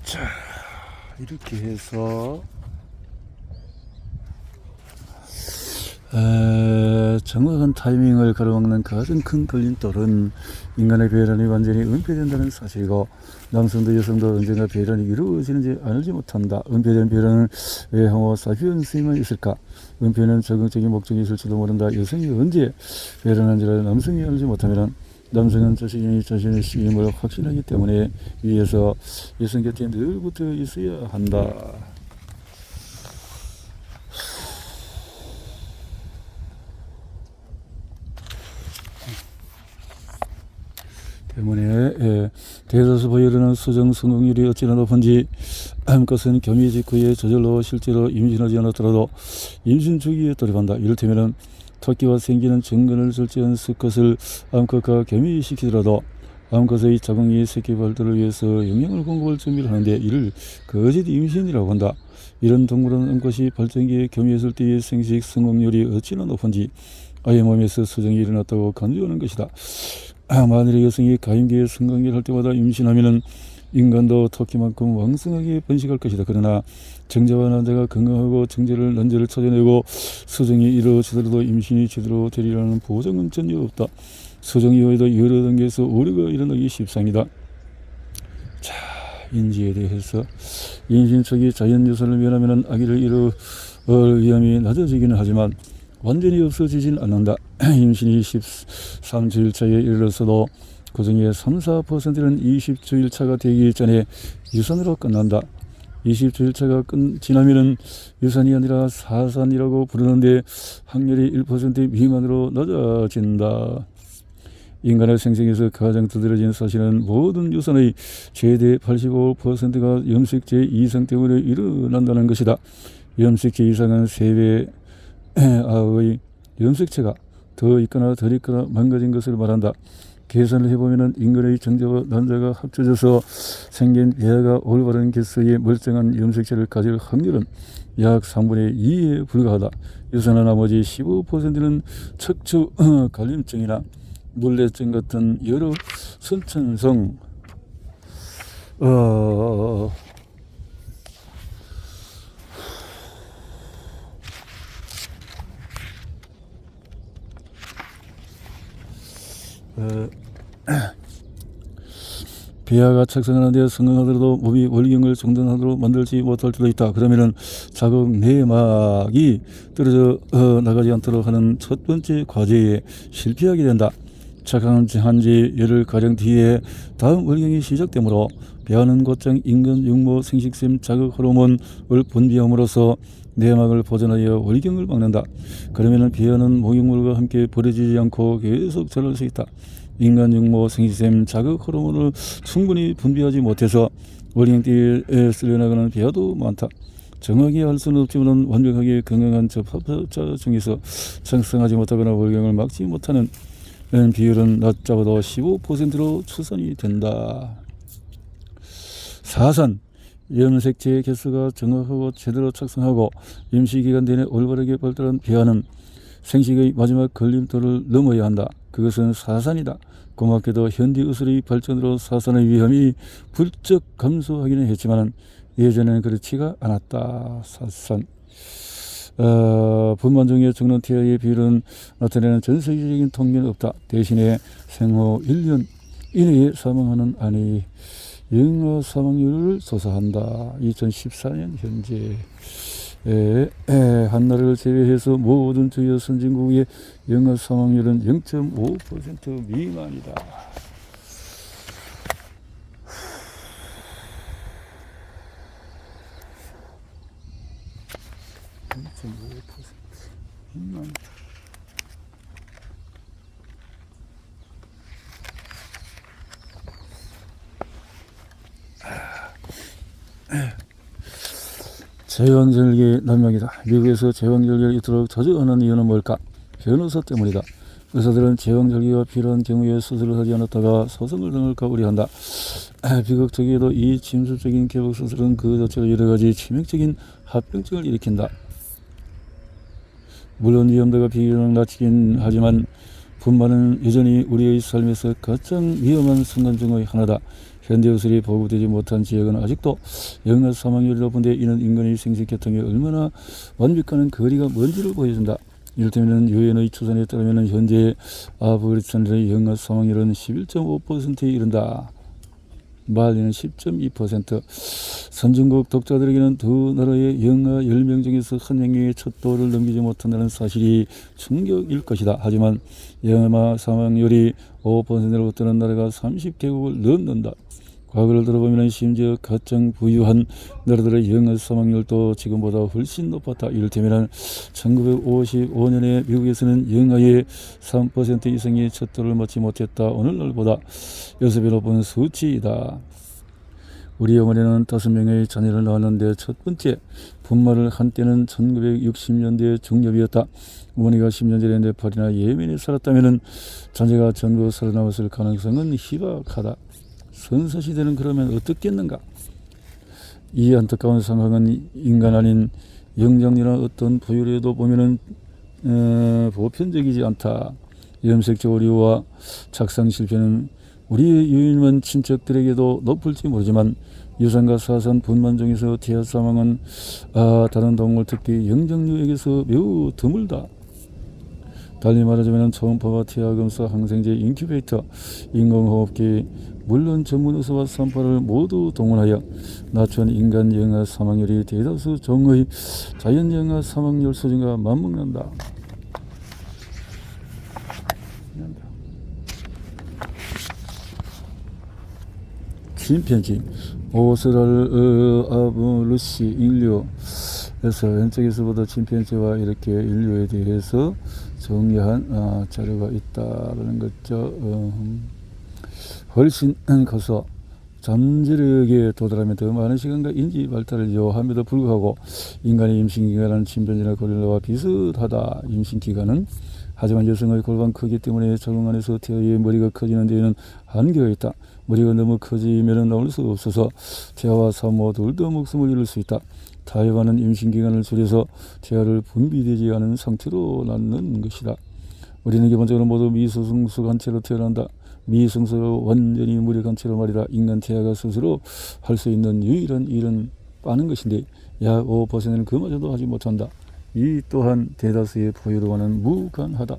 자, 이렇게 해서 정확한 타이밍을 가로막는 가장 큰 걸림돌은 인간의 배란이 완전히 은폐된다는 사실이고, 남성도 여성도 언젠가 배란이 이루어지는지 알지 못한다. 은폐된 배란은 왜 호모 사피엔스에만 있을까? 은폐는 적극적인 목적이 있을지도 모른다. 여성이 언제 배란한지를 남성이 알지 못하면 남성은 자신이 자신의 시임을 확신하기 때문에 위에서 여성 곁에 늘 붙어 있어야 한다. 때문에 대다수 보혈에는 수정 성공률이 어찌나 높은지, 것은 겸위 직후에 저절로 실제로 임신하지 않았더라도 임신 주기에 돌입한다. 이를테면 토끼와 생기는 정근을 절제한 수컷을 암컷과 겸위시키더라도 암컷의 자궁이 새끼 발달을 위해서 영양을 공급할 준비를 하는데 이를 거짓 임신이라고 한다. 이런 동물은 암컷이 발전기에 겸유했을 때의 생식 성공률이 어찌나 높은지 아이의 몸에서 수정이 일어났다고 간주하는 것이다. 만일에 여성이 가임기에 성관계를 할 때마다 임신하면은 인간도 토끼만큼 왕성하게 번식할 것이다. 그러나 정자와 난자가 건강하고 정제를 난자를 찾아내고 수정이 이루어지더라도 임신이 제대로 되리라는 보장은 전혀 없다. 수정 이후에도 여러 단계에서 오류가 일어나기 십상이다. 자, 인지에 대해서 임신 초기 자연 유산을 면하면 아기를 이룰 위험이 낮아지기는 하지만 완전히 없어지진 않는다. 임신이 13주일차에 이르렀어도 그 중에 3-4%는 20주일차가 되기 전에 유산으로 끝난다. 20주일차가 지나면은 유산이 아니라 사산이라고 부르는데 확률이 1% 미만으로 낮아진다. 인간의 생생에서 가장 두드러진 사실은 모든 유산의 최대 85%가 염색체 이상 때문에 일어난다는 것이다. 염색체 이상은 3배 아의 염색체가 더 있거나 덜 있거나 망가진 것을 말한다. 계산을 해보면 인간의 정자와 난자가 합쳐져서 생긴 배아가 올바른 개수의 멀쩡한 염색체를 가질 확률은 약 3분의 2에 불과하다. 유산의 나머지 15%는 척추 갈림증이나 물레증 같은 여러 선천성 배아가 착상하는데 성공하더라도 몸이 월경을 정돈하도록 만들지 못할 수도 있다. 그러면은 자궁 내막이 떨어져 나가지 않도록 하는 첫 번째 과제에 실패하게 된다. 착상한 지 열흘가량 뒤에 다음 월경이 시작되므로 배아는 곧장 인간 육모 생식샘 자극 호르몬을 분비함으로써 내막을 보존하여 월경을 막는다. 그러면 배아는 목욕물과 함께 버려지지 않고 계속 자랄 수 있다. 인간 육모 생식샘 자극 호르몬을 충분히 분비하지 못해서 월경 때에 쓸려나가는 배아도 많다. 정확히 할 수는 없지만 완벽하게 건강한 접합자 중에서 착상하지 못하거나 월경을 막지 못하는 비율은 낮잡아도 15%로 추산이 된다. 사산, 염색체 개수가 정확하고 제대로 착상하고 임시기간 내내 올바르게 발달한 배아는 생식의 마지막 걸림돌을 넘어야 한다. 그것은 사산이다. 고맙게도 현대 의술의 발전으로 사산의 위험이 불쩍 감소하기는 했지만 예전에는 그렇지가 않았다. 사산. 분만 중에 죽는 태아의 비율은 나타내는 전 세계적인 통계는 없다. 대신에 생후 1년 이내에 사망하는 아내의 영아 사망률을 조사한다. 2014년 현재 한나라를 제외해서 모든 주요 선진국의 영아 사망률은 0.5% 미만이다. 제왕절개 난명이다. 미국에서 제왕절개를 이토록 자주 하는 이유는 뭘까? 변호사 때문이다. 의사들은 제왕절개가 필요한 경우에 수술을 하지 않았다가 소송을 당할까 우려한다. 비극적이게도 이 침술적인 개복 수술은 그 자체로 여러 가지 치명적인 합병증을 일으킨다. 물론 위험도가 비교적 낮긴 하지만 분만은 여전히 우리의 삶에서 가장 위험한 순간 중의 하나다. 현대의술이 보급되지 못한 지역은 아직도 영아 사망률이 높은데 이는 인간의 생식계통이 얼마나 완벽과는 거리가 먼지를 보여준다. 이를테면 유엔의 추산에 따르면 현재 아프가니스탄의 영아 사망률은 11.5%에 이른다. 말리는 10.2%. 선진국 독자들에게는 두 나라의 영아 10명 중에서 한 명의 첫 돌을 넘기지 못한다는 사실이 충격일 것이다. 하지만 영아 사망률이 5%로부터는 나라가 30개국을 넘는다. 과거를 들어보면 심지어 가장 부유한 나라들의 영아 사망률도 지금보다 훨씬 높았다. 이를테면 1955년에 미국에서는 영아의 3% 이상이 첫 돌을 맞지 못했다. 오늘날보다 6배 높은 수치이다. 우리 어머니는 5명의 자녀를 낳았는데 첫 번째 분말을 한때는 1960년대 중엽이었다. 어머니가 10년 전에 네팔이나 예멘에 살았다면 자녀가 전부 살아남았을 가능성은 희박하다. 선사시대는 그러면 어떻겠는가? 이 안타까운 상황은 인간 아닌 영장이나 어떤 부유에도 보면은 보편적이지 않다. 염색적 오류와 착상 실패는 우리의 유일한 친척들에게도 높을지 모르지만 유산과 사산 분만 중에서 태아 사망은 다른 동물 특히 영장류에게서 매우 드물다. 달리 말하자면 초음파와 태아검사, 항생제, 인큐베이터, 인공호흡기, 물론 전문 의사와 산파를 모두 동원하여 낮춘 인간 영아 사망률이 대다수 종의 자연 영아 사망률 수준과 맞먹는다. 침팬지 오스트랄아브루시 인류에서 왼쪽에서부터 침팬지와 이렇게 인류에 대해서 정리한 자료가 있다는 거죠. 훨씬 커서 잠재력에 도달하면 더 많은 시간과 인지 발달을 요함에도 불구하고 인간의 임신기간은 침팬지나 고릴라와 비슷하다. 임신기간은 하지만 여성의 골반 크기 때문에 자궁 안에서 태아의 머리가 커지는 데에는 한계가 있다. 머리가 너무 커지면 나올 수 없어서 태아와 산모 둘도 목숨을 잃을 수 있다. 타협하는 임신기간을 줄여서 태아를 분비되지 않은 상태로 낳는 것이다. 우리는 기본적으로 모두 미성숙한 채로 태어난다. 미성숙하고 완전히 무력한 채로 말이다. 인간 태아가 스스로 할 수 있는 유일한 일은 빠는 것인데 약 5%는 그마저도 하지 못한다. 이 또한 대다수의 포유류와는 무관하다.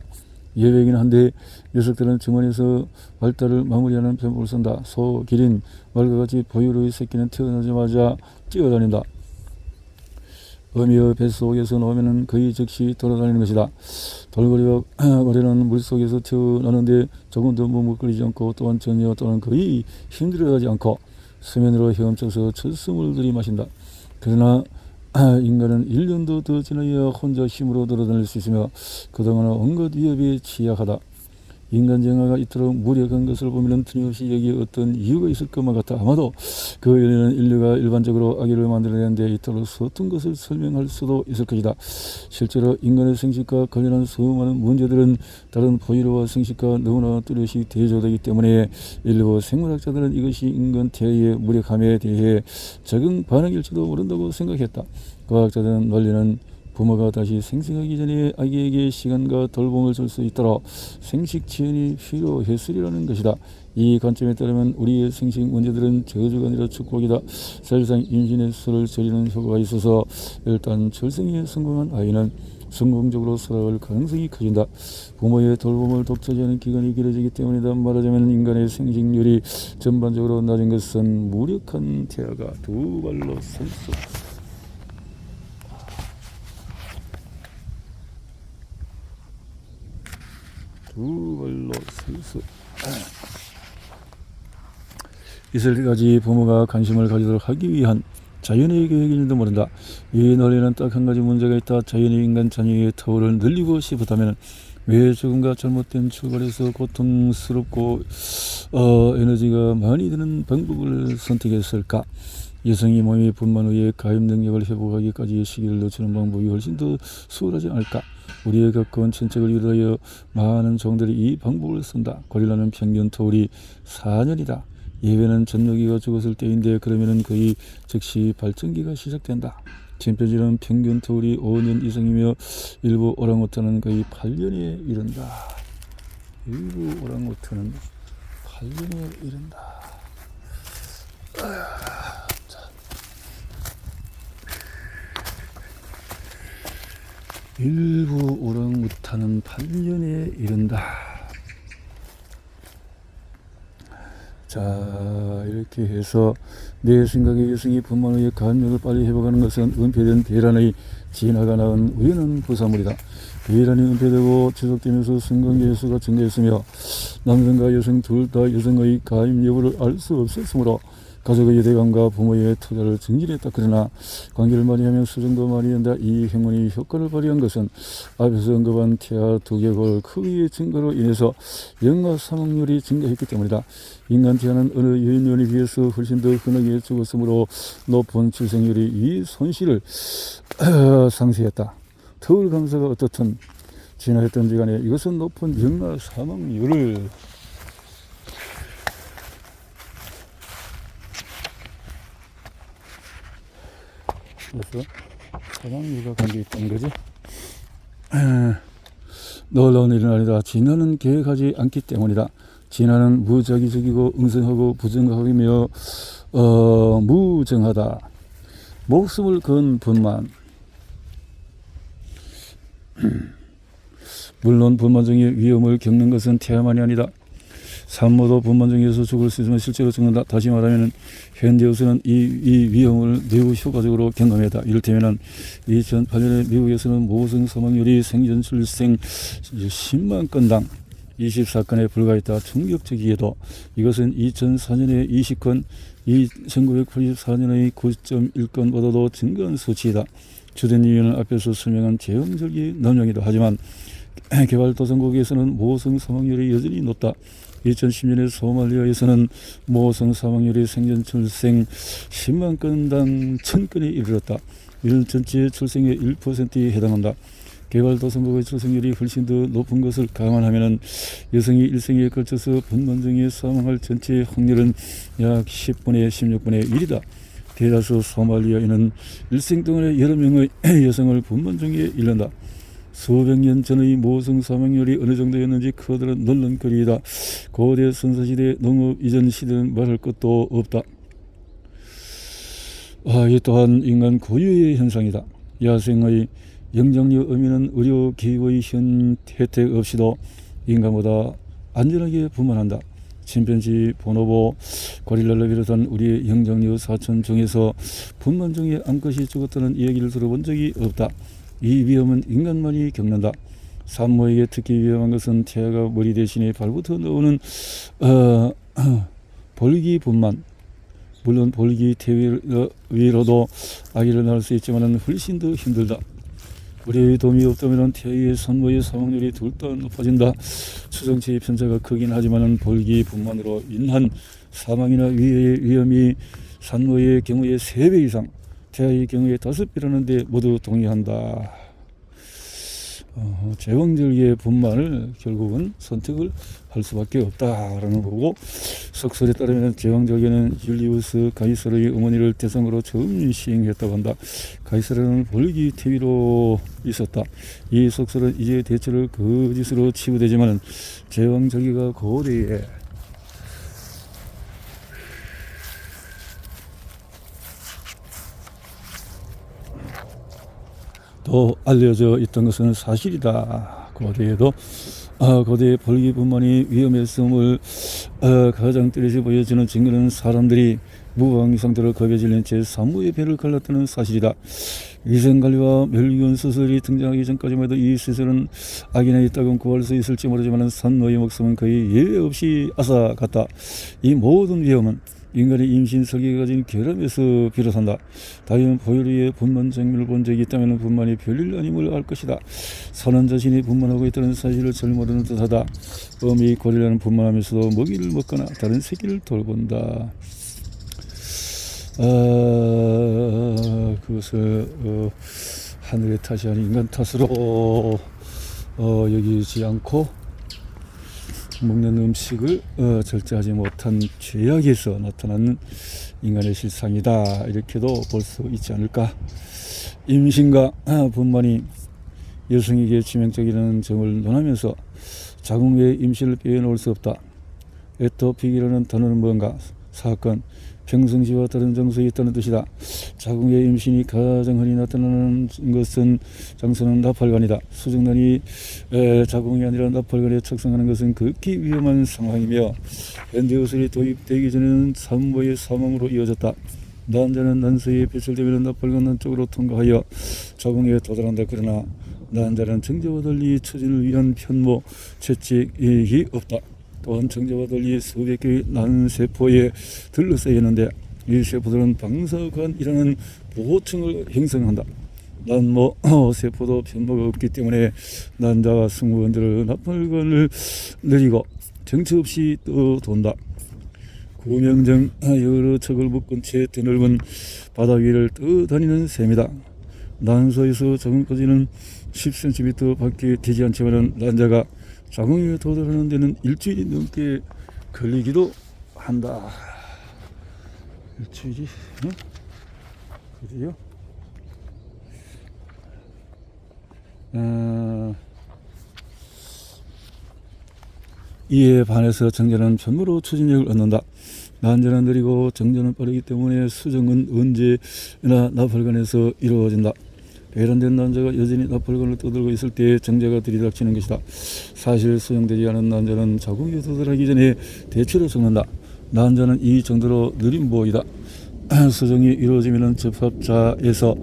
예외이긴 한데 녀석들은 주머니에서 발달을 마무리하는 편법을 쓴다. 소, 기린, 말과 같이 포유류의 새끼는 태어나자마자 뛰어다닌다. 어미의 뱃속에서 나오면 거의 즉시 돌아다니는 것이다. 돌고래와 고래는 물속에서 태어나는데 조금 더 머뭇거리지 않고 또한 전혀 또는 거의 힘들어하지 않고 수면으로 헤엄쳐서 철수물 들이마신다. 그러나 인간은 1년도 더 지나야 혼자 힘으로 돌아다닐 수 있으며 그동안은 온갖 위협에 취약하다. 인간 정화가 이토록 무력한 것을 보면 틀림없이 여기에 어떤 이유가 있을 것만 같아. 아마도 그 연에는 인류가 일반적으로 아기를 만들어내는데 이토록 서툰 것을 설명할 수도 있을 것이다. 실제로 인간의 생식과 관련한 수많은 문제들은 다른 포유류와 생식과 너무나 뚜렷이 대조되기 때문에 일부 생물학자들은 이것이 인간 태아의 무력함에 대해 적응 반응일지도 모른다고 생각했다. 과학자들은 논리는 부모가 다시 생식하기 전에 아기에게 시간과 돌봄을 줄 수 있도록 생식 지원이 필요했으리라는 것이다. 이 관점에 따르면 우리의 생식 문제들은 저주가 아니라 축복이다. 사실상 임신의 수를 줄이는 효과가 있어서 일단 출생에 성공한 아이는 성공적으로 살아갈 가능성이 커진다. 부모의 돌봄을 독차지하는 기간이 길어지기 때문이다. 말하자면 인간의 생식률이 전반적으로 낮은 것은 무력한 태아가 두 발로 설 수 없다. 두 발로 설 수 있을 때까지 부모가 관심을 가지도록 하기 위한 자연의 계획인지도 모른다. 이 논리는 딱 한 가지 문제가 있다. 자연이 인간 자녀의 터울을 늘리고 싶었다면 왜 조금과 잘못된 출발에서 고통스럽고 에너지가 많이 드는 방법을 선택했을까? 여성이 몸의 분만 후에 가입 능력을 회복하기까지의 시기를 늦추는 방법이 훨씬 더 수월하지 않을까? 우리의 가까운 친척을 위하여 많은 종들이 이 방법을 쓴다. 고릴라는 평균 터울이 4년이다. 예외는 젖먹이가 죽었을 때인데 그러면은 거의 즉시 발전기가 시작된다. 침팬지는 평균 터울이 5년 이상이며 일부 오랑우탄은 거의 8년에 이른다. 일부 오랑우탄은 8년에 이른다. 일부 오랑우탄은 8년에 이른다. 자, 이렇게 해서 내 생각에 여성이 분만의 간력을 빨리 회복하는 것은 은폐된 배란의 진화가 낳은 우연한 부산물이다. 배란이 은폐되고 지속되면서 성관계 횟수가 증가했으며 남성과 여성 둘 다 여성의 가임 여부를 알 수 없었으므로 가족의 유대감과 부모의 투자를 증진했다. 그러나 관계를 많이 하면 수정도 많이 된다. 이 행운이 효과를 발휘한 것은 앞에서 언급한 태아 두개골 크기의 증가로 인해서 영아 사망률이 증가했기 때문이다. 인간 태아는 어느 여인년에 비해서 훨씬 더 흔하게 죽었으므로 높은 출생률이 이 손실을 상쇄했다. 터울 감사가 어떻든 진화했던지 간에 이것은 높은 영아 사망률을 그래서 사망률과 관계있다는 거지. 놀라운 일은 아니다. 진화는 계획하지 않기 때문이다. 진화는 무작위적이고 응성하고 부정하며 무정하다. 목숨을 건 분만. 물론 분만종의 위험을 겪는 것은 태아만이 아니다. 산모도 분만종에서 죽을 수 있으면 실제로 죽는다. 다시 말하면 현대에서는 이 위험을 매우 효과적으로 경험했다. 이를테면 2008년에 미국에서는 모성 사망률이 생전 출생 10만 건당 24건에 불과했다. 충격적이게도 이것은 2004년에 20건, 1984년의 9.1건보다도 증가한 수치이다. 주된 이유는 앞에서 설명한 제왕절개 남용이다. 하지만 개발도상국에서는 모성 사망률이 여전히 높다. 2010년에 소말리아에서는 모성 사망률이 생전 출생 10만 건당 1000건에 이르렀다. 이는 전체 출생의 1%에 해당한다. 개발도상국의 출생률이 훨씬 더 높은 것을 감안하면 여성이 일생에 걸쳐서 분만종에 사망할 전체 확률은 약 10분의 16분의 1이다. 대다수 소말리아에는 일생 동안에 여러 명의 여성을 분만종에 잃는다. 수백 년 전의 모성 사망률이 어느 정도였는지 커다란 논란거리이다. 고대 선사시대 농업 이전 시대는 말할 것도 없다. 이 또한 인간 고유의 현상이다. 야생의 영장류 어미는 의료 기구의 현 혜택 없이도 인간보다 안전하게 분만한다. 침팬지, 보노보, 고릴라를 비롯한 우리의 영장류 사촌 중에서 분만 중에 암컷이 죽었다는 이야기를 들어본 적이 없다. 이 위험은 인간만이 겪는다. 산모에게 특히 위험한 것은 태아가 머리 대신에 발부터 나오는 볼기 분만. 물론 볼기 태위로도 아기를 낳을 수 있지만 훨씬 더 힘들다. 우리의 도움이 없다면 태아의 산모의 사망률이 둘 다 높아진다. 추정치의 편차가 크긴 하지만 볼기 분만으로 인한 사망이나 위험이 산모의 경우에 3배 이상, 태아의 경우에 5배라는데 모두 동의한다. 제왕절개 분만을 결국은 선택을 할 수밖에 없다라는 거고, 석설에 따르면 제왕절개는 율리우스 가이사르의 어머니를 대상으로 처음 시행했다고 한다. 가이사르는 볼기 태위로 있었다. 이 석설은 이제 대체로 거짓으로 치부되지만 제왕절개가 고대에 또 알려져 있던 것은 사실이다. 고대에도 고대의 볼기 분만이 위험했음을 가장 뚜렷이 보여주는 증거는 사람들이 무방 상태로 겁에 질린 채 산모의 배를 갈랐다는 사실이다. 위생관리와 멸균 수술이 등장하기 전까지만 해도 이 시설은 아기나 있다곤 구할 수 있을지 모르지만 산모의 목숨은 거의 예외 없이 앗아갔다. 이 모든 위험은 인간의 임신 설계가 가진 결함에서 비롯한다. 다이언 보일리의 분만 장면을 본 적이 있다면 분만이 별일 아님을 알 것이다. 사는 자신이 분만하고 있다는 사실을 잘 모르는 듯하다. 어미 고릴라는 분만하면서도 먹이를 먹거나 다른 새끼를 돌본다. 그것을 하늘의 탓이 아닌 인간 탓으로 여기지 않고 먹는 음식을 절제하지 못한 죄악에서 나타나는 인간의 실상이다. 이렇게도 볼 수 있지 않을까. 임신과 분만이 여성에게 치명적이라는 점을 논하면서 자궁 외에 임신을 빼놓을 수 없다. 에토픽이라는 단어는 뭔가? 사건, 평상시와 다른 정서에 있다는 뜻이다. 자궁의 임신이 가장 흔히 나타나는 것은 장소는 나팔관이다. 수정란이 자궁이 아니라 나팔관에 착상하는 것은 극히 위험한 상황이며 현대 의술이 도입되기 전에는 산모의 사망으로 이어졌다. 난자는 난소에 배출되면 나팔관 안쪽으로 통과하여 자궁에 도달한다. 그러나 난자는 정자와 달리 처진을 위한 편모 채찍이 없다. 또한 정자와 달리 수백 개의 난세포에 둘러싸여 있는데 이 세포들은 방사관이라는 보호층을 형성한다. 난모 세포도 편모가 없기 때문에 난자와 승무원들을 나팔관을 내리고 정처 없이 떠돈다. 구명정 여러 척을 묶은 채 드넓은 바다 위를 떠다니는 셈이다. 난소에서 자궁까지는 10cm 밖에 되지 않지만 난자가 자궁에 도달하는 데는 일주일이 넘게 걸리기도 한다. 일주일이? 응? 그래요? 이에 반해서 정자는 편모로 추진력을 얻는다. 난자는 느리고 정자는 빠르기 때문에 수정은 언제나 나팔관에서 이루어진다. 배란된 난자가 여전히 나팔관을 떠들고 있을 때 정자가 들이닥치는 것이다. 사실 수정되지 않은 난자는 자궁에 도달하기 전에 대체로 적는다. 난자는 이 정도로 느린 보이다. 수정이 이루어지면 접합자에서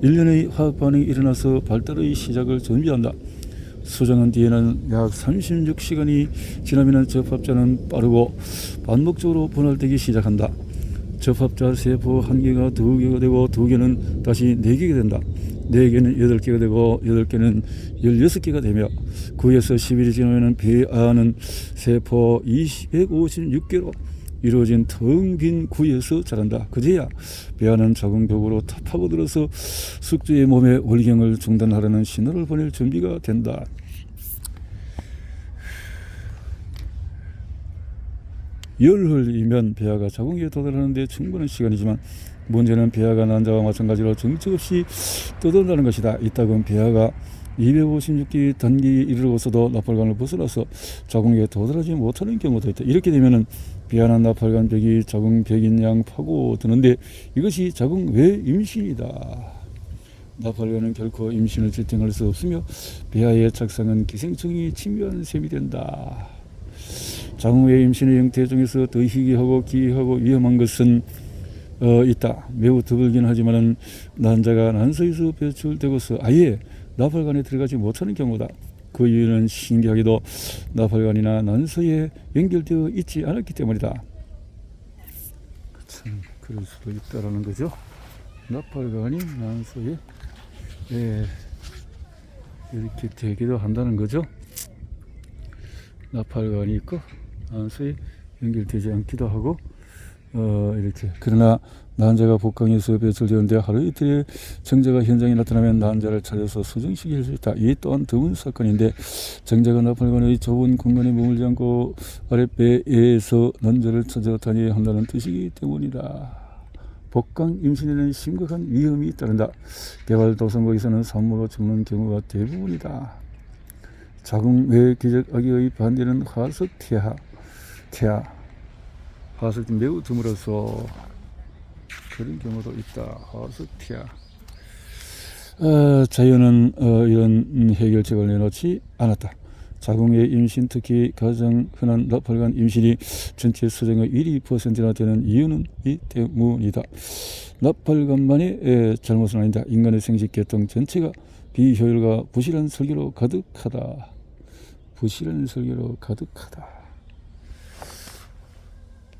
1년의 화학 반응이 일어나서 발달의 시작을 준비한다. 수정한 뒤에는 약 36시간이 지나면 접합자는 빠르고 반복적으로 분할되기 시작한다. 접합자 세포 1개가 2개가 되고 2개는 다시 4개가 된다. 4개는 8개가 되고 8개는 16개가 되며 9에서 10일이 지나면 배아는 세포 256개로 이루어진 텅 빈 구에서 자란다. 그제야 배아는 자궁벽으로 파고들어서 숙주의 몸의 월경을 중단하려는 신호를 보낼 준비가 된다. 열흘이면 배아가 자궁에 도달하는 데 충분한 시간이지만 문제는 배아가 난자와 마찬가지로 정처 없이 떠돈다는 것이다. 이따금 배아가 256기 단기에 이르러서도 나팔관을 벗어나서 자궁에 도달하지 못하는 경우도 있다. 이렇게 되면 배아나 나팔관 벽이 자궁 벽인 양 파고드는데 이것이 자궁 외 임신이다. 나팔관은 결코 임신을 지탱할 수 없으며 배아의 착상은 기생충이 침입한 셈이 된다. 자궁 외 임신의 형태 중에서 더 희귀하고 기이하고 위험한 것은 있다. 매우 드물긴 하지만 난자가 난소에서 배출되고서 아예 나팔관에 들어가지 못하는 경우다. 그 이유는 신기하게도 나팔관이나 난소에 연결되어 있지 않았기 때문이다. 참 그럴 수도 있다라는 거죠. 나팔관이 난소에 이렇게 되기도 한다는 거죠. 나팔관이 있고 난소에 연결되지 않기도 하고 이렇게. 그러나 난자가 복강에서 배출되는데 하루 이틀에 정자가 현장에 나타나면 난자를 찾아서 수정시킬 수 있다. 이 또한 드문 사건인데 정자가 나팔관의 좁은 공간에 머물지 않고 아랫배에서 난자를 찾아다녀야 한다는 뜻이기 때문이다. 복강 임신에는 심각한 위험이 따른다. 개발도상국에서는 산모가 죽는 경우가 대부분이다. 자궁 외 기적 아기의 반대는 화석 태아. 화석이 매우 드물어서 그런 경우도 있다. 화석 태아. 자연은 이런 해결책을 내놓지 않았다. 자궁의 임신, 특히 가장 흔한 나팔관 임신이 전체 수정의 1~2%나 되는 이유는 이 때문이다. 나팔관만의 잘못은 아니다. 인간의 생식계통 전체가 비효율과 부실한 설계로 가득하다. 부실한 설계로 가득하다.